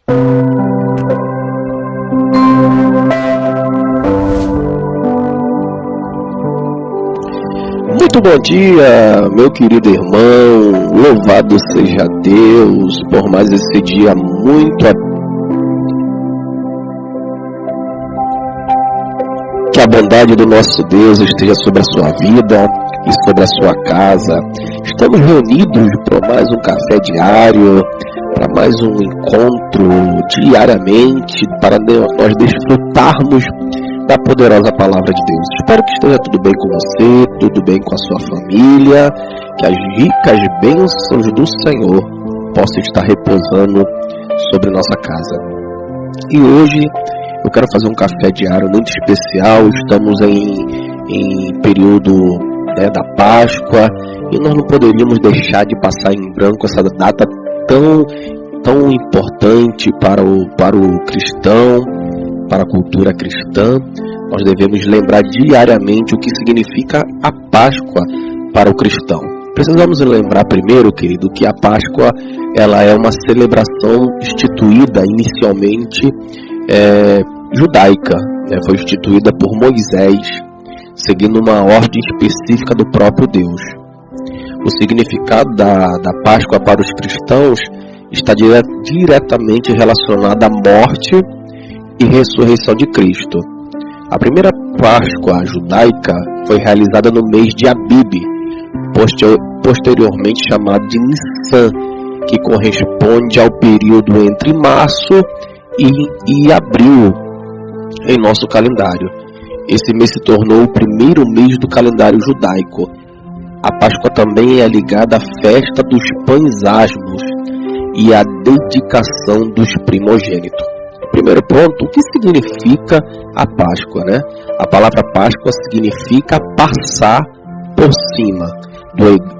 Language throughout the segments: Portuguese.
Muito bom dia, meu querido irmão. Louvado seja Deus por mais esse dia muito que a bondade do nosso Deus esteja sobre a sua vida e sobre a sua casa. Estamos reunidos para mais um café diário, para mais um encontro diariamente, para nós desfrutarmos da poderosa palavra de Deus. Espero que esteja tudo bem com você, tudo bem com a sua família, que as ricas bênçãos do Senhor possam estar repousando sobre nossa casa. E hoje eu quero fazer um café diário muito especial. Estamos em período da Páscoa e nós não poderíamos deixar de passar em branco essa data tão importante para o cristão, para a cultura cristã. Nós devemos lembrar diariamente o que significa a Páscoa para o cristão. Precisamos lembrar primeiro, querido, que a Páscoa ela é uma celebração instituída inicialmente judaica, foi instituída por Moisés, seguindo uma ordem específica do próprio Deus. O significado da Páscoa para os cristãos está diretamente relacionado à morte e ressurreição de Cristo. A primeira Páscoa judaica foi realizada no mês de Abib, posteriormente chamado de Nissan, que corresponde ao período entre março e abril em nosso calendário. Esse mês se tornou o primeiro mês do calendário judaico. A Páscoa também é ligada à festa dos pães asmos e à dedicação dos primogênitos. Primeiro ponto, o que significa a Páscoa, A palavra Páscoa significa passar por cima,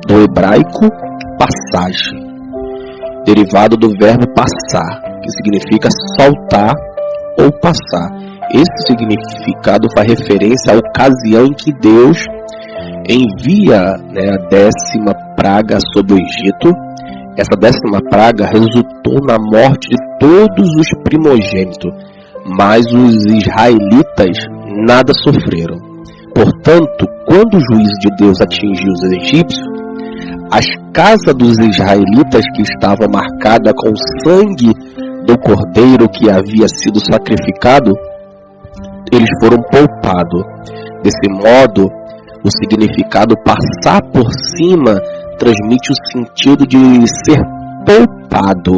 do hebraico passagem, derivado do verbo passar, que significa saltar ou passar. Esse significado faz referência à ocasião em que Deus envia a 10ª praga sobre o Egito. Essa 10ª praga resultou na morte de todos os primogênitos, mas os israelitas nada sofreram. Portanto, quando o juízo de Deus atingiu os egípcios, as casas dos israelitas que estavam marcadas com o sangue do cordeiro que havia sido sacrificado, eles foram poupados. Desse modo, o significado passar por cima transmite o sentido de ser poupado,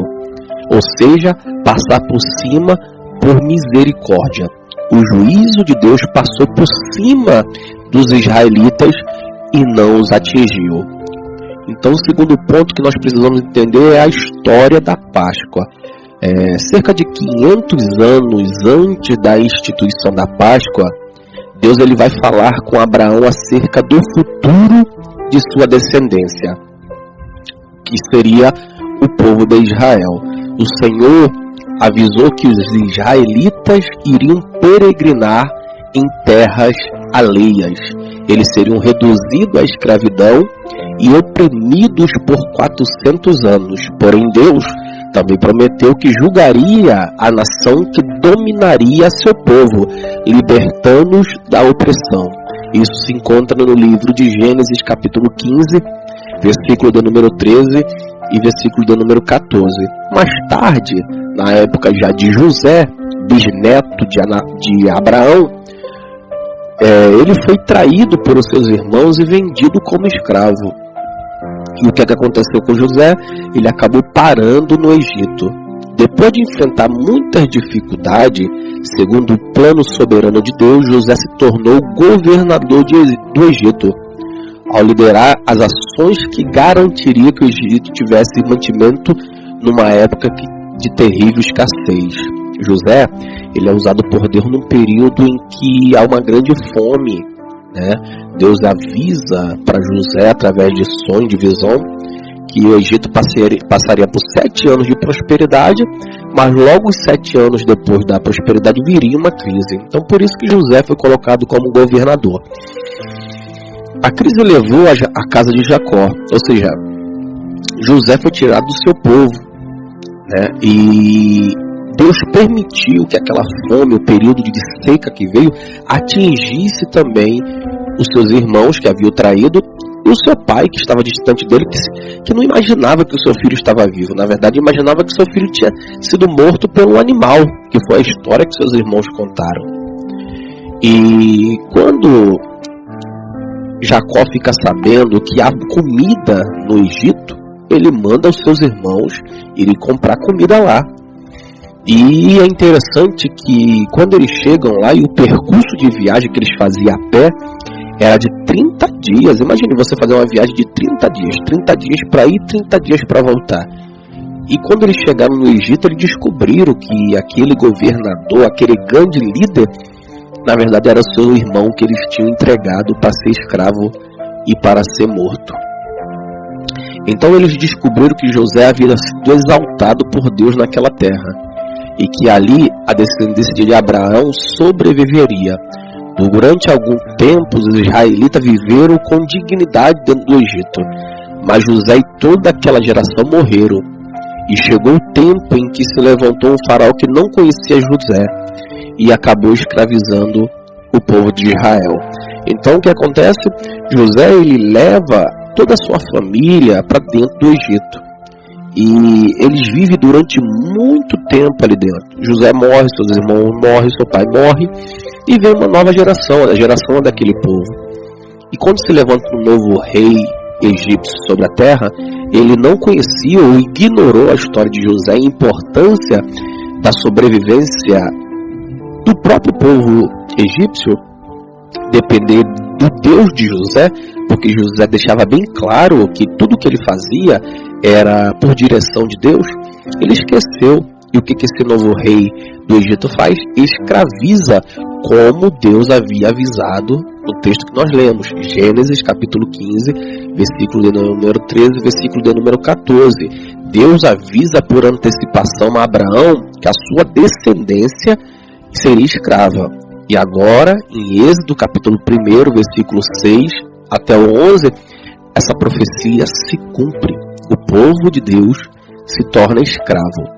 ou seja, passar por cima por misericórdia. O juízo de Deus passou por cima dos israelitas e não os atingiu. Então, o segundo ponto que nós precisamos entender é a história da Páscoa. Cerca de 500 anos antes da instituição da Páscoa, Deus ele vai falar com Abraão acerca do futuro de sua descendência, que seria o povo de Israel. O Senhor avisou que os israelitas iriam peregrinar em terras alheias. Eles seriam reduzidos à escravidão e oprimidos por 400 anos. Porém, Deus também prometeu que julgaria a nação que dominaria seu povo, libertando-os da opressão. Isso se encontra no livro de Gênesis, capítulo 15, versículo do número 13 e versículo do número 14. Mais tarde, na época já de José, bisneto de Abraão, ele foi traído por seus irmãos e vendido como escravo. E o que aconteceu com José? Ele acabou parando no Egito. Depois de enfrentar muitas dificuldades, segundo o plano soberano de Deus, José se tornou governador do Egito, ao liderar as ações que garantiriam que o Egito tivesse mantimento numa época de terrível escassez. José, ele é usado por Deus num período em que há uma grande fome, Deus avisa para José, através de sonho, de visão, que o Egito passaria por 7 anos de prosperidade, mas logo 7 anos depois da prosperidade viria uma crise. Então, por isso que José foi colocado como governador. A crise levou a casa de Jacó, ou seja, José foi tirado do seu povo, e Deus permitiu que aquela fome, o período de seca que veio, atingisse também os seus irmãos que haviam traído e o seu pai, que estava distante dele, que não imaginava que o seu filho estava vivo. Na verdade, imaginava que seu filho tinha sido morto por um animal, que foi a história que seus irmãos contaram. E quando Jacó fica sabendo que há comida no Egito, ele manda os seus irmãos irem comprar comida lá. E é interessante que quando eles chegam lá, e o percurso de viagem que eles faziam a pé era de 30 dias. Imagine você fazer uma viagem de 30 dias. 30 dias para ir, 30 dias para voltar. E quando eles chegaram no Egito, eles descobriram que aquele governador, aquele grande líder, na verdade era o seu irmão que eles tinham entregado para ser escravo e para ser morto. Então eles descobriram que José havia sido exaltado por Deus naquela terra, e que ali a descendência de Abraão sobreviveria. Durante algum tempo, os israelitas viveram com dignidade dentro do Egito, mas José e toda aquela geração morreram. E chegou o tempo em que se levantou um faraó que não conhecia José e acabou escravizando o povo de Israel. Então o que acontece? José, ele leva toda a sua família para dentro do Egito. E eles vivem durante muito tempo ali dentro. José morre, seus irmãos morrem, seu pai morre, e vem uma nova geração, a geração daquele povo. E quando se levanta um novo rei egípcio sobre a terra, ele não conhecia ou ignorou a história de José e a importância da sobrevivência do próprio povo egípcio depender do Deus de José, porque José deixava bem claro que tudo que ele fazia era por direção de Deus. Ele esqueceu. E o que esse novo rei do Egito faz? Escraviza, como Deus havia avisado no texto que nós lemos, Gênesis capítulo 15, versículo de número 13, versículo de número 14. Deus avisa por antecipação a Abraão que a sua descendência seria escrava. E agora, em Êxodo capítulo 1, versículo 6 até o 11, essa profecia se cumpre. O povo de Deus se torna escravo.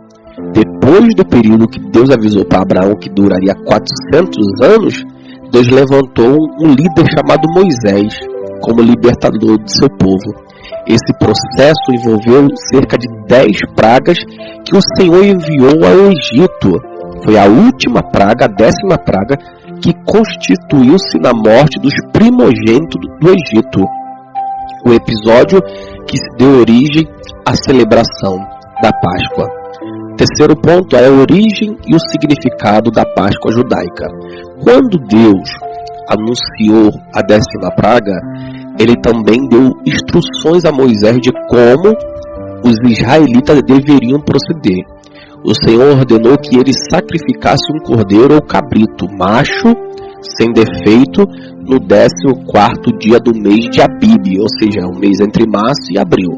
Depois do período que Deus avisou para Abraão que duraria 400 anos, Deus levantou um líder chamado Moisés como libertador de seu povo. Esse processo envolveu cerca de 10 pragas que o Senhor enviou ao Egito. Foi a última praga, a 10ª praga, que constituiu-se na morte dos primogênitos do Egito. O episódio que deu origem à celebração da Páscoa. Terceiro ponto é a origem e o significado da Páscoa judaica. Quando Deus anunciou a 10ª praga, ele também deu instruções a Moisés de como os israelitas deveriam proceder. O Senhor ordenou que ele sacrificasse um cordeiro ou cabrito, macho, sem defeito, no 14º dia do mês de Abib, ou seja, o mês entre março e abril.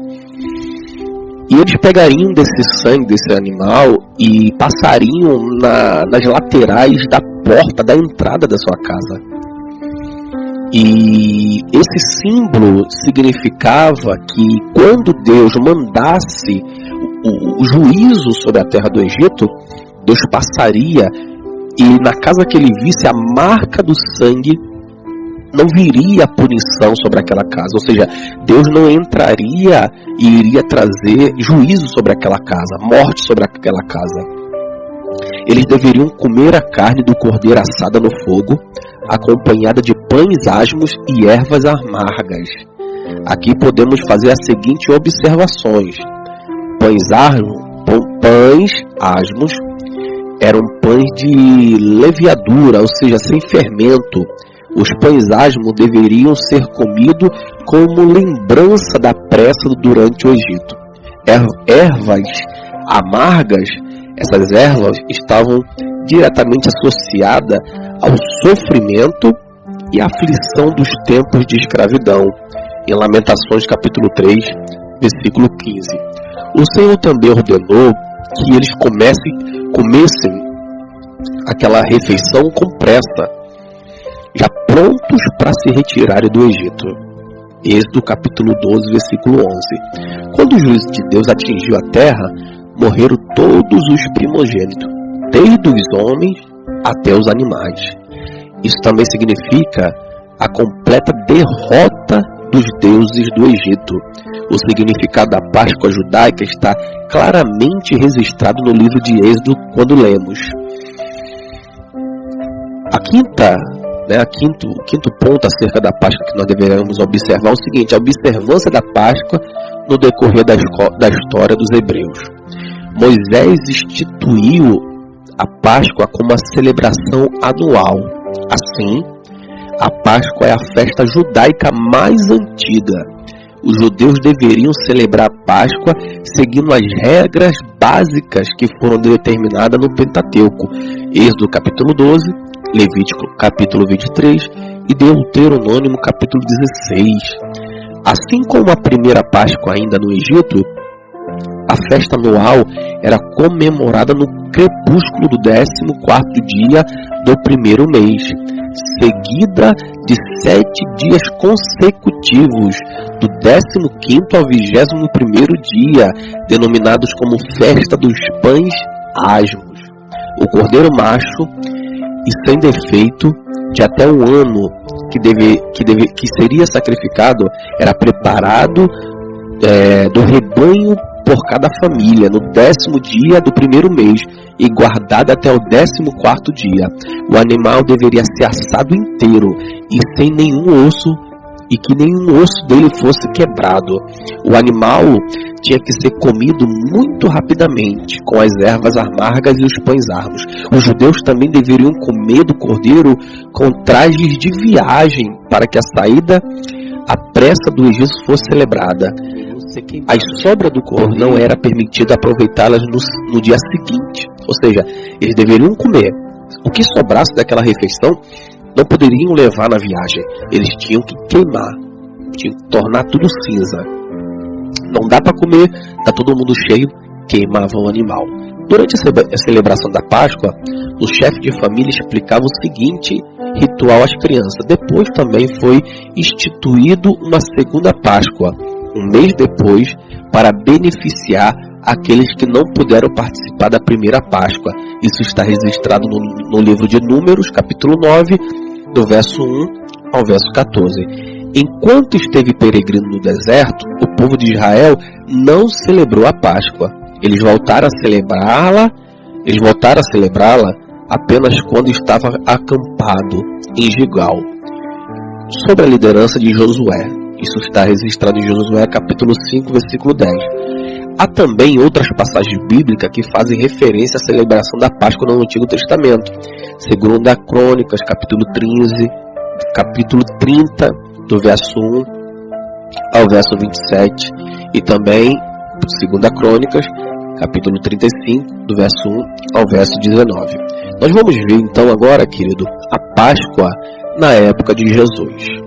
E eles pegariam desse sangue desse animal e passariam nas laterais da porta da entrada da sua casa. E esse símbolo significava que quando Deus mandasse o juízo sobre a terra do Egito, Deus passaria e na casa que ele visse a marca do sangue, não viria punição sobre aquela casa. Ou seja, Deus não entraria e iria trazer juízo sobre aquela casa, morte sobre aquela casa. Eles deveriam comer a carne do cordeiro assada no fogo, acompanhada de pães asmos e ervas amargas. Aqui podemos fazer as seguintes observações. Pães asmos eram pães de levedura, ou seja, sem fermento. Os pães asmos deveriam ser comidos como lembrança da pressa durante o Egito. Ervas amargas, essas ervas estavam diretamente associadas ao sofrimento e aflição dos tempos de escravidão. Em Lamentações capítulo 3, versículo 15. O Senhor também ordenou que eles comessem aquela refeição com pressa, já prontos para se retirarem do Egito. Êxodo capítulo 12, versículo 11. Quando o juízo de Deus atingiu a terra, morreram todos os primogênitos. desde os homens até os animais. Isso também significa a completa derrota dos deuses do Egito. O significado da Páscoa judaica está claramente registrado no livro de Êxodo quando lemos. O quinto ponto acerca da Páscoa que nós deveremos observar é o seguinte: a observância da Páscoa no decorrer da história dos hebreus. Moisés instituiu a Páscoa como uma celebração anual. Assim, a Páscoa é a festa judaica mais antiga. Os judeus deveriam celebrar a Páscoa seguindo as regras básicas que foram determinadas no Pentateuco, Êxodo capítulo 12, Levítico capítulo 23 e Deuteronômio capítulo 16. Assim como a primeira Páscoa ainda no Egito, a festa anual era comemorada no crepúsculo do 14º dia do primeiro mês, seguida de 7 dias consecutivos, do 15º ao 21º dia, denominados como Festa dos Pães Asmos. O cordeiro macho e sem defeito de até um ano que seria sacrificado era preparado do rebanho por cada família no 10º dia do primeiro mês e guardado até o 14º dia. O animal deveria ser assado inteiro e sem nenhum osso, e que nenhum osso dele fosse quebrado. O animal tinha que ser comido muito rapidamente, com as ervas amargas e os pães amargos. Os judeus também deveriam comer do cordeiro com trajes de viagem, para que a saída à pressa do Egito fosse celebrada. As sobras do cordeiro não era permitido aproveitá-las no dia seguinte, ou seja, eles deveriam comer. O que sobrasse daquela refeição não poderiam levar na viagem, eles tinham que queimar, tinham que tornar tudo cinza. Não dá para comer, tá todo mundo cheio, queimava o animal. Durante a celebração da Páscoa, o chefe de família explicava o seguinte ritual às crianças. Depois também foi instituído uma segunda Páscoa, um mês depois, para beneficiar aqueles que não puderam participar da primeira Páscoa. Isso está registrado no livro de Números, capítulo 9, do verso 1 ao verso 14. Enquanto esteve peregrino no deserto, o povo de Israel não celebrou a Páscoa. Eles voltaram a celebrá-la apenas quando estava acampado em Gilgal, sob a liderança de Josué. Isso está registrado em Josué capítulo 5, versículo 10. Há também outras passagens bíblicas que fazem referência à celebração da Páscoa no Antigo Testamento. Segunda Crônicas, capítulo 30, do verso 1 ao verso 27. E também Segunda Crônicas, capítulo 35, do verso 1 ao verso 19. Nós vamos ver então agora, querido, a Páscoa na época de Jesus.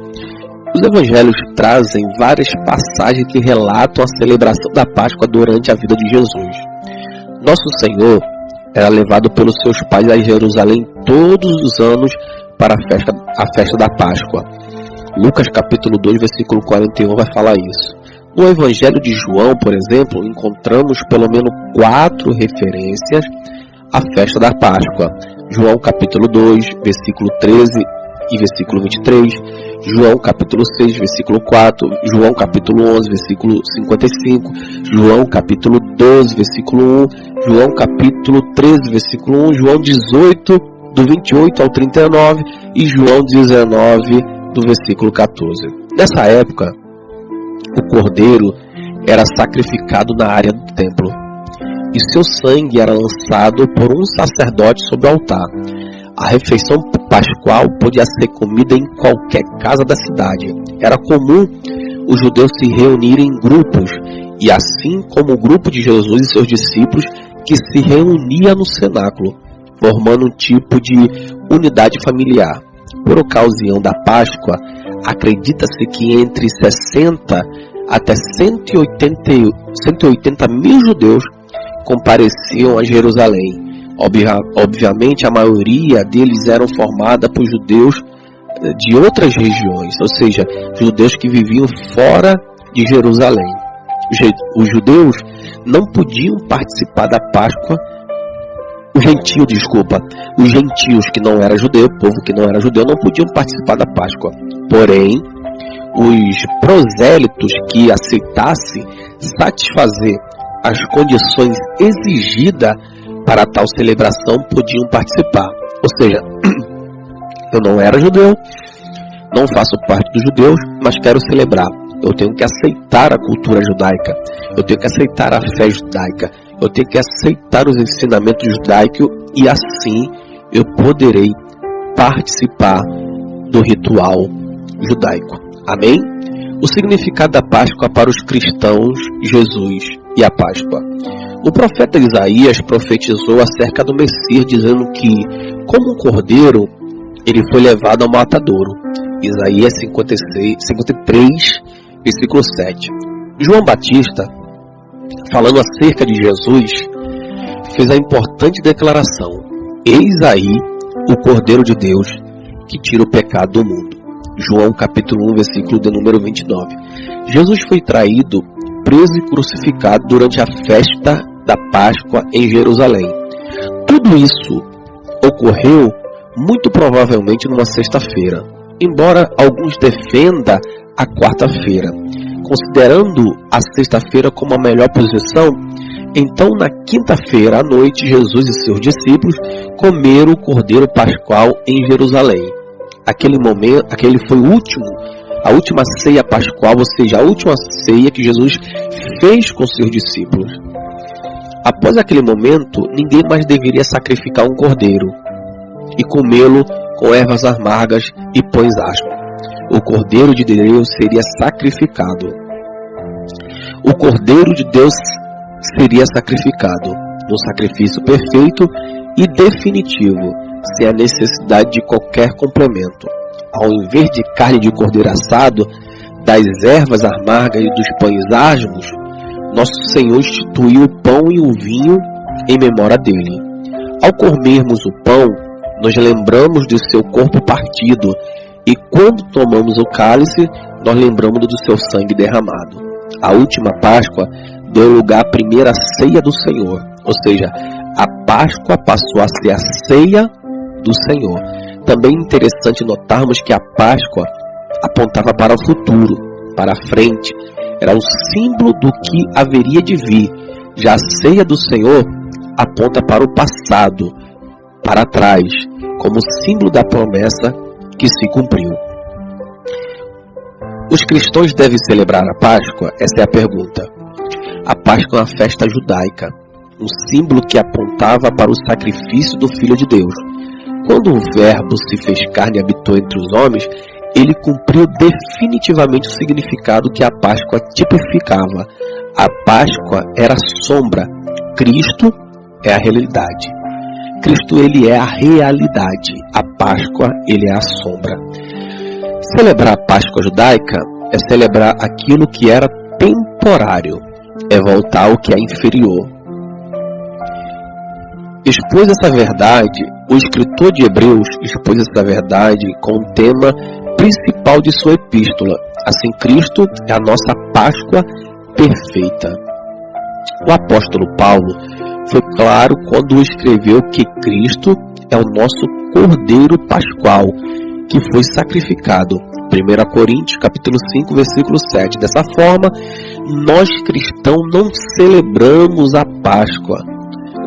Os evangelhos trazem várias passagens que relatam a celebração da Páscoa durante a vida de Jesus. Nosso Senhor era levado pelos seus pais a Jerusalém todos os anos para a festa da Páscoa. Lucas capítulo 2, versículo 41 vai falar isso. No Evangelho de João, por exemplo, encontramos pelo menos 4 referências à festa da Páscoa. João capítulo 2, versículo 13 e versículo 23, João capítulo 6, versículo 4, João capítulo 11, versículo 55, João capítulo 12, versículo 1, João capítulo 13, versículo 1, João 18, do 28 ao 39 e João 19, do versículo 14. Nessa época, o cordeiro era sacrificado na área do templo e seu sangue era lançado por um sacerdote sobre o altar. A refeição pascual podia ser comida em qualquer casa da cidade. Era comum os judeus se reunirem em grupos, e assim como o grupo de Jesus e seus discípulos, que se reunia no cenáculo, formando um tipo de unidade familiar. Por ocasião da Páscoa, acredita-se que entre 60 até 180 mil judeus compareciam a Jerusalém. Obviamente, a maioria deles eram formada por judeus de outras regiões, ou seja, judeus que viviam fora de Jerusalém. Os judeus não podiam participar da Páscoa Os gentios que não eram judeu, o povo que não era judeu, não podiam participar da Páscoa. Porém, os prosélitos que aceitassem satisfazer as condições exigidas para tal celebração podiam participar. Ou seja, eu não era judeu, não faço parte dos judeus, mas quero celebrar. Eu tenho que aceitar a cultura judaica, eu tenho que aceitar a fé judaica, eu tenho que aceitar os ensinamentos judaicos e assim eu poderei participar do ritual judaico. Amém? O significado da Páscoa para os cristãos, Jesus e a Páscoa. O profeta Isaías profetizou acerca do Messias, dizendo que, como um cordeiro, ele foi levado ao matadouro. Isaías 53, versículo 7. João Batista, falando acerca de Jesus, fez a importante declaração: eis aí o Cordeiro de Deus que tira o pecado do mundo. João capítulo 1, versículo de número 29. Jesus foi traído, preso e crucificado durante a festa da Páscoa em Jerusalém. Tudo isso ocorreu muito provavelmente numa sexta-feira, embora alguns defendam a quarta-feira. Considerando a sexta-feira como a melhor posição, então na quinta-feira à noite Jesus e seus discípulos comeram o Cordeiro Pascual em Jerusalém. Aquele foi a última ceia pascual, ou seja, a última ceia que Jesus fez com seus discípulos. Após aquele momento, ninguém mais deveria sacrificar um cordeiro e comê-lo com ervas amargas e pães asmos. O Cordeiro de Deus seria sacrificado. O Cordeiro de Deus seria sacrificado no sacrifício perfeito e definitivo, sem a necessidade de qualquer complemento. Ao invés de carne de cordeiro assado, das ervas amargas e dos pães asmos, nosso Senhor instituiu o pão e o vinho em memória dele. Ao comermos o pão, nós lembramos de seu corpo partido, e quando tomamos o cálice, nós lembramos do seu sangue derramado. A última Páscoa deu lugar à primeira ceia do Senhor, ou seja, a Páscoa passou a ser a ceia do Senhor. Também é interessante notarmos que a Páscoa apontava para o futuro, para a frente, era o símbolo do que haveria de vir. Já a ceia do Senhor aponta para o passado, para trás, como símbolo da promessa que se cumpriu. Os cristãos devem celebrar a Páscoa? Essa é a pergunta. A Páscoa é uma festa judaica, um símbolo que apontava para o sacrifício do Filho de Deus. Quando o Verbo se fez carne e habitou entre os homens, ele cumpriu definitivamente o significado que a Páscoa tipificava. A Páscoa era a sombra, Cristo é a realidade. Cristo, ele é a realidade, a Páscoa, ele é a sombra. Celebrar a Páscoa judaica é celebrar aquilo que era temporário, é voltar ao que é inferior. Expôs essa verdade, o escritor de Hebreus expôs essa verdade com o tema principal de sua epístola. Assim, Cristo é a nossa Páscoa perfeita. O apóstolo Paulo foi claro quando escreveu que Cristo é o nosso Cordeiro Pascual, que foi sacrificado. 1 Coríntios capítulo 5, versículo 7. Dessa forma, nós cristãos não celebramos a Páscoa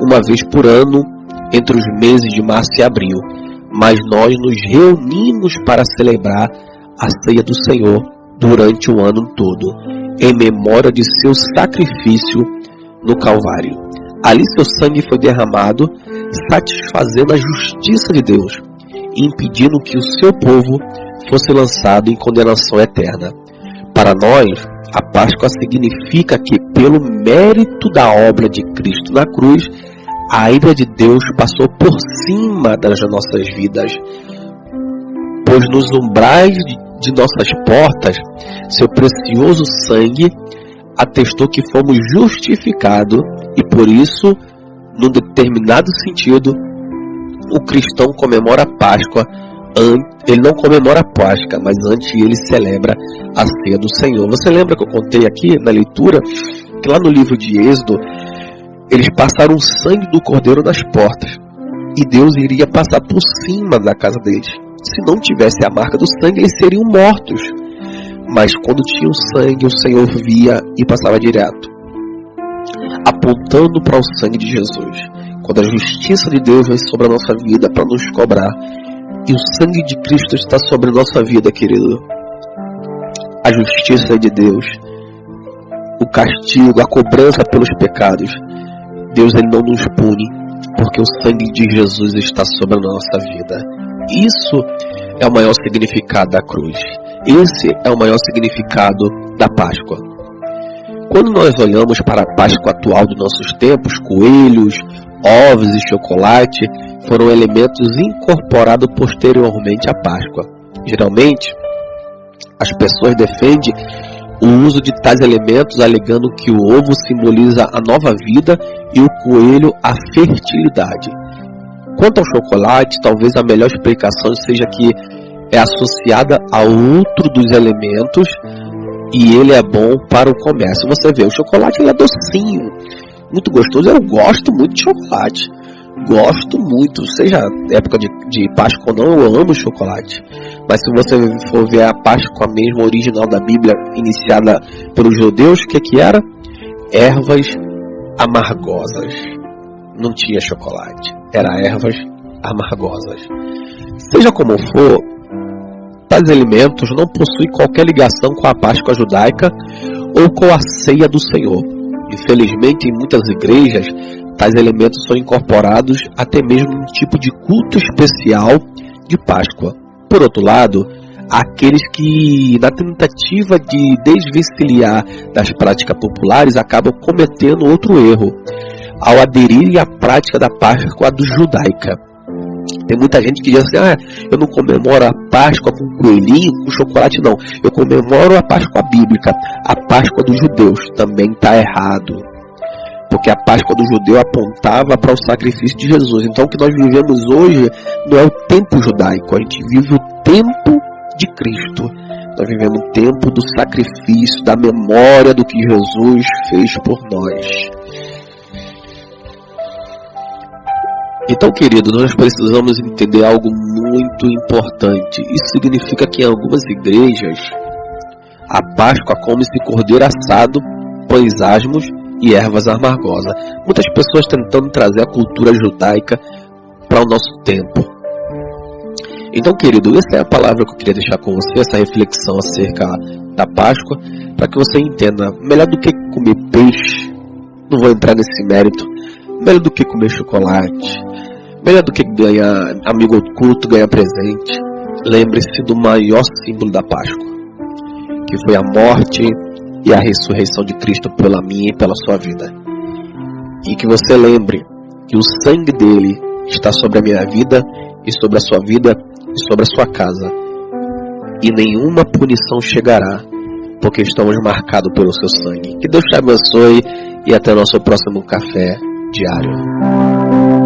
uma vez por ano, entre os meses de março e abril, mas nós nos reunimos para celebrar a ceia do Senhor durante o ano todo, em memória de seu sacrifício no Calvário. Ali seu sangue foi derramado, satisfazendo a justiça de Deus, impedindo que o seu povo fosse lançado em condenação eterna. Para nós, a Páscoa significa que, pelo mérito da obra de Cristo na cruz, a ira de Deus passou por cima das nossas vidas, pois nos umbrais de nossas portas, seu precioso sangue atestou que fomos justificados, e por isso, num determinado sentido, o cristão comemora a Páscoa. Ele não comemora a Páscoa, mas antes ele celebra a ceia do Senhor. Você lembra que eu contei aqui na leitura que lá no livro de Êxodo, eles passaram o sangue do cordeiro nas portas, e Deus iria passar por cima da casa deles. Se não tivesse a marca do sangue, eles seriam mortos. Mas quando tinha o sangue, o Senhor via e passava direto, apontando para o sangue de Jesus. Quando a justiça de Deus vem sobre a nossa vida para nos cobrar, e o sangue de Cristo está sobre a nossa vida, querido, a justiça de Deus, o castigo, a cobrança pelos pecados, Deus ele não nos pune, porque o sangue de Jesus está sobre a nossa vida. Isso é o maior significado da cruz. Esse é o maior significado da Páscoa. Quando nós olhamos para a Páscoa atual dos nossos tempos, coelhos, ovos e chocolate foram elementos incorporados posteriormente à Páscoa. Geralmente, as pessoas defendem o uso de tais elementos, alegando que o ovo simboliza a nova vida e o coelho a fertilidade. Quanto ao chocolate, talvez a melhor explicação seja que é associada a outro dos elementos e ele é bom para o comércio. Você vê, o chocolate ele é docinho, muito gostoso. Eu gosto muito de chocolate. Gosto muito, seja época de Páscoa ou não, eu amo chocolate. Mas se você for ver a Páscoa mesmo original da Bíblia, iniciada pelos judeus, o que era? Ervas amargosas. Não tinha chocolate, era ervas amargosas. Seja como for, tais alimentos não possuem qualquer ligação com a Páscoa judaica ou com a ceia do Senhor. Infelizmente, em muitas igrejas, tais elementos são incorporados até mesmo num tipo de culto especial de Páscoa. Por outro lado, há aqueles que, na tentativa de desvencilhar das práticas populares, acabam cometendo outro erro, ao aderirem à prática da Páscoa judaica. Tem muita gente que diz assim, eu não comemoro a Páscoa com coelhinho, com chocolate, não. Eu comemoro a Páscoa bíblica, a Páscoa dos judeus. Também está errado. Porque a Páscoa do judeu apontava para o sacrifício de Jesus. Então o que nós vivemos hoje não é o tempo judaico, a gente vive o tempo de Cristo. Nós vivemos o tempo do sacrifício, da memória do que Jesus fez por nós. Então, querido, nós precisamos entender algo muito importante. Isso significa que em algumas igrejas, a Páscoa come-se cordeiro assado, pães asmos e ervas amargosas. Muitas pessoas tentando trazer a cultura judaica para o nosso tempo. Então, querido, essa é a palavra que eu queria deixar com você, essa reflexão acerca da Páscoa, para que você entenda, melhor do que comer peixe, não vou entrar nesse mérito, melhor do que comer chocolate, melhor do que ganhar amigo oculto, ganhar presente. Lembre-se do maior símbolo da Páscoa, que foi a morte e a ressurreição de Cristo pela minha e pela sua vida. E que você lembre que o sangue dele está sobre a minha vida e sobre a sua vida e sobre a sua casa. E nenhuma punição chegará, porque estamos marcados pelo seu sangue. Que Deus te abençoe e até o nosso próximo café diário.